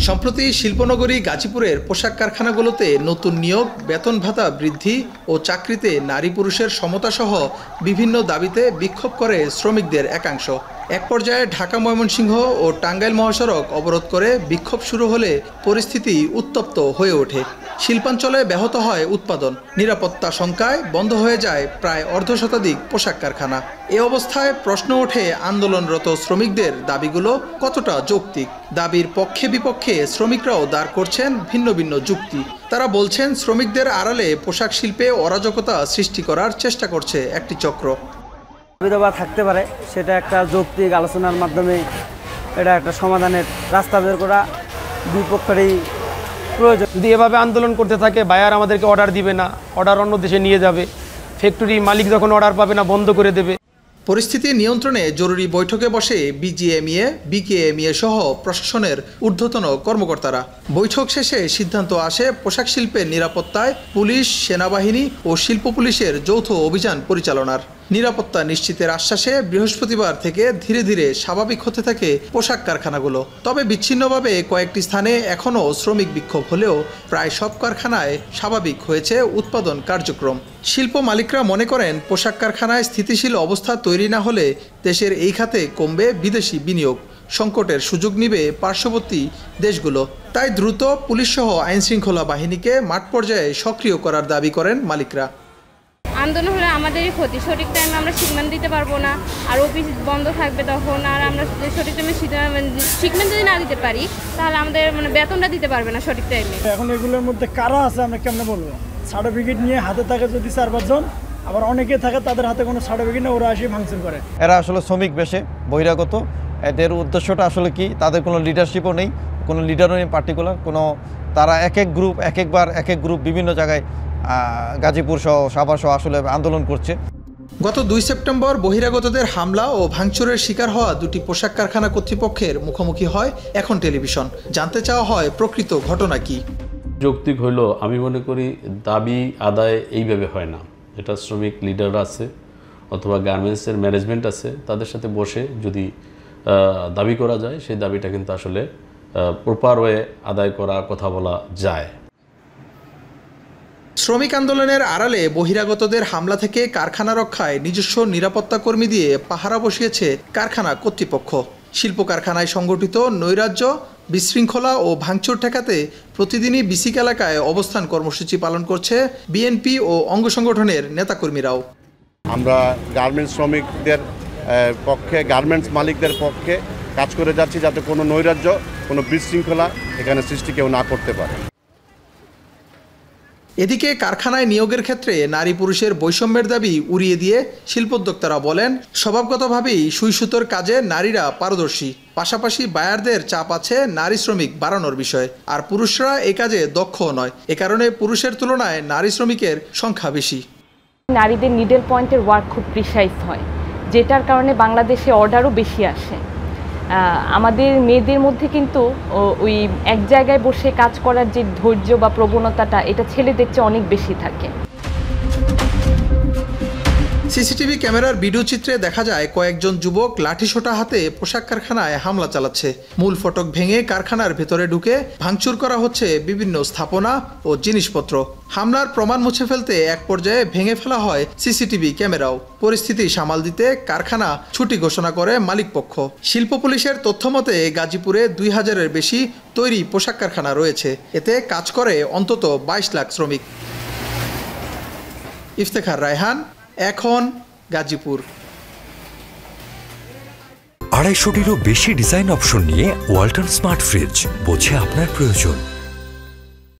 সম্প্রতি শিল্পনগরী গাজীপুরের পোশাক কারখানাগুলোতে নতুন নিয়োগ, বেতন ভাতা বৃদ্ধি ও চাকরিতে নারী পুরুষের সমতাসহ বিভিন্ন দাবিতে বিক্ষোভ করে শ্রমিকদের একাংশ। এক পর্যায়ে ঢাকা ময়মনসিংহ ও টাঙ্গাইল মহাসড়ক অবরোধ করে বিক্ষোভ শুরু হলে পরিস্থিতি উত্তপ্ত হয়ে ওঠে। শিল্পাঞ্চলে ব্যাহত হয় উৎপাদন, নিরাপত্তা শঙ্কায় বন্ধ হয়ে যায় প্রায় অর্ধশতাধিক পোশাক কারখানা। এ অবস্থায় প্রশ্ন ওঠে আন্দোলনরত শ্রমিকদের দাবিগুলো কতটা যৌক্তিক। দাবির পক্ষে বিপক্ষে শ্রমিকরাও দাঁড় করছেন ভিন্ন ভিন্ন যুক্তি। তারা বলছেন শ্রমিকদের আড়ালে পোশাক শিল্পে অরাজকতা সৃষ্টি করার চেষ্টা করছে একটি চক্র। বিধবা থাকতে পারে, সেটা একটা যৌক্তিক আলোচনার মাধ্যমে এটা একটা সমাধানের রাস্তা বের করা বিপক্ষেরই প্রয়োজন। যদি এভাবে আন্দোলন করতে থাকে, বায়ার আমাদেরকে অর্ডার দিবে না, অর্ডার অন্য দেশে নিয়ে যাবে, ফ্যাক্টরি মালিক যখন অর্ডার পাবে না বন্ধ করে দেবে। পরিস্থিতি নিয়ন্ত্রণে জরুরি বৈঠকে বসে বিজিএমইএ, বিকেএমইএ সহ প্রশাসনের ঊর্ধ্বতন কর্মকর্তারা। বৈঠক শেষে সিদ্ধান্ত আসে পোশাক শিল্পের নিরাপত্তায় পুলিশ, সেনাবাহিনী ও শিল্প পুলিশের যৌথ অভিযান পরিচালনার। নিরাপত্তা নিশ্চিতের আশ্বাসে বৃহস্পতিবার থেকে ধীরে ধীরে স্বাভাবিক হতে থাকে পোশাক কারখানাগুলো। তবে বিচ্ছিন্নভাবে কয়েকটি স্থানে এখনও শ্রমিক বিক্ষোভ হলেও প্রায় সব কারখানায় স্বাভাবিক হয়েছে উৎপাদন কার্যক্রম। শিল্প মালিকরা মনে করেন পোশাক কারখানায় স্থিতিশীল অবস্থা তৈরি না হলে দেশের এই খাতে কমবে বিদেশি বিনিয়োগ, সংকটের সুযোগ নিবে পার্শ্ববর্তী দেশগুলো। তাই দ্রুত পুলিশসহ আইনশৃঙ্খলা বাহিনীকে মাঠ পর্যায়ে সক্রিয় করার দাবি করেন মালিকরা। আন্দোলন হলে আমাদেরই ক্ষতি, সঠিক টাইমে আমরা শিপমেন্ট দিতে পারবো না, আর অফিস বন্ধ থাকবে তখন, আর আমরা সঠিক টাইমে শিপমেন্ট যদি না দিতে পারি তাহলে আমাদের বেতনটা দিতে পারবে না সঠিক টাইমে। এখন এগুলোর মধ্যে কারা আছে আমরা কেমন বলবো? সার্টিফিকেট নিয়ে হাতে থাকে যদি 4-5 জন, আবার অনেকে থাকে তাদের হাতে কোনো সার্টিফিকেট নেই, ওরা আসে ভাঙচুর করে। এরা আসলে শ্রমিক বেশে বহিরাগত। এদের উদ্দেশ্যটা আসলে কি? তাদের কোনো লিডারশিপও নেই, কোনো লিডারও নেই পার্টিকুলার কোনো। তারা এক এক গ্রুপ বিভিন্ন জায়গায় গাজীপুর সহ সাভার সহ আসলে আন্দোলন করছে। গত 2 সেপ্টেম্বর বহিরাগতদের হামলা ও ভাঙচুরের শিকার হওয়া দুটি পোশাক কারখানা কর্তৃপক্ষের মুখোমুখি হয় এখন টেলিভিশন। জানতে চাওয়া হয় প্রকৃত ঘটনা কি। যৌক্তিক হইল আমি মনে করি দাবি আদায় এইভাবে হয় না। এটা শ্রমিক লিডার আছে অথবা গার্মেন্টসের ম্যানেজমেন্ট আছে, তাদের সাথে বসে যদি দাবি করা যায় সেই দাবিটা কিন্তু আসলে প্রপার ওয়ে আদায় করা, কথা বলা যায়। শ্রমিক আন্দোলনের আড়ালে বহিরাগতদের হামলা থেকে কারখানা রক্ষায় নিজস্ব নিরাপত্তা কর্মী দিয়ে পাহারা বসিয়েছে কারখানা কর্তৃপক্ষ। শিল্প কারখানায় সংগঠিত নৈরাজ্য, বিশৃঙ্খলা ও ভাঙচুর ঠেকাতে প্রতিদিনই বিসিক এলাকায় অবস্থান কর্মসূচি পালন করছে বিএনপি ও অঙ্গ সংগঠনের নেতাকর্মীরাও। আমরা গার্মেন্টস শ্রমিকদের পক্ষে, গার্মেন্টস মালিকদের পক্ষে কাজ করে যাচ্ছি যাতে কোনো নৈরাজ্য, কোনো বিশৃঙ্খলা এখানে সৃষ্টি কেউ না করতে পারে। এদিকে কারখানায় নিয়োগের ক্ষেত্রে নারী পুরুষের বৈষম্যের দাবি উড়িয়ে দিয়ে শিল্পোদ্যোক্তারা বলেন স্বভাবগতভাবেই সুই সুতোর কাজে নারীরা পারদর্শী। পাশাপাশি বায়ারদের চাপ আছে নারী শ্রমিক বাড়ানোর বিষয়ে, আর পুরুষরা এ কাজে দক্ষও নয়। এ কারণে পুরুষের তুলনায় নারী শ্রমিকের সংখ্যা বেশি। নারীদের নিডল পয়েন্টের ওয়ার্ক খুব প্রিসাইজ হয়, যেটার কারণে বাংলাদেশে অর্ডারও বেশি আসে। আমাদের মেয়েদের মধ্যে কিন্তু ওই এক জায়গায় বসে কাজ করার যে ধৈর্য বা প্রবণতাটা, এটা ছেলেদের চেয়ে অনেক বেশি থাকে। সিসিটিভি ক্যামেরার ভিডিও চিত্রে দেখা যায় কয়েকজন যুবক লাঠিসোঁটা হাতে পোশাক কারখানায় হামলা চালাচ্ছে। মূল ফটক ভেঙে কারখানার ভেতরে ঢুকে ভাঙচুর করা হচ্ছে বিভিন্ন স্থাপনা ও জিনিসপত্র। হামলার প্রমাণ মুছে ফেলতে এক পর্যায়ে ভেঙে ফেলা হয় সিসিটিভি ক্যামেরাও। পরিস্থিতি সামাল দিতে কারখানা ছুটি ঘোষণা করে মালিকপক্ষ। শিল্প পুলিশের তথ্যমতে গাজীপুরে 2000-এর বেশি তৈরি পোশাক কারখানা রয়েছে। এতে কাজ করে অন্তত 22 লাখ শ্রমিক। ইফতেখার রায়হান, এখন গাজীপুর। 250-টিরও বেশি ডিজাইন অপশন নিয়ে ওয়ালটন স্মার্ট ফ্রিজ, বোঝে আপনার প্রয়োজন।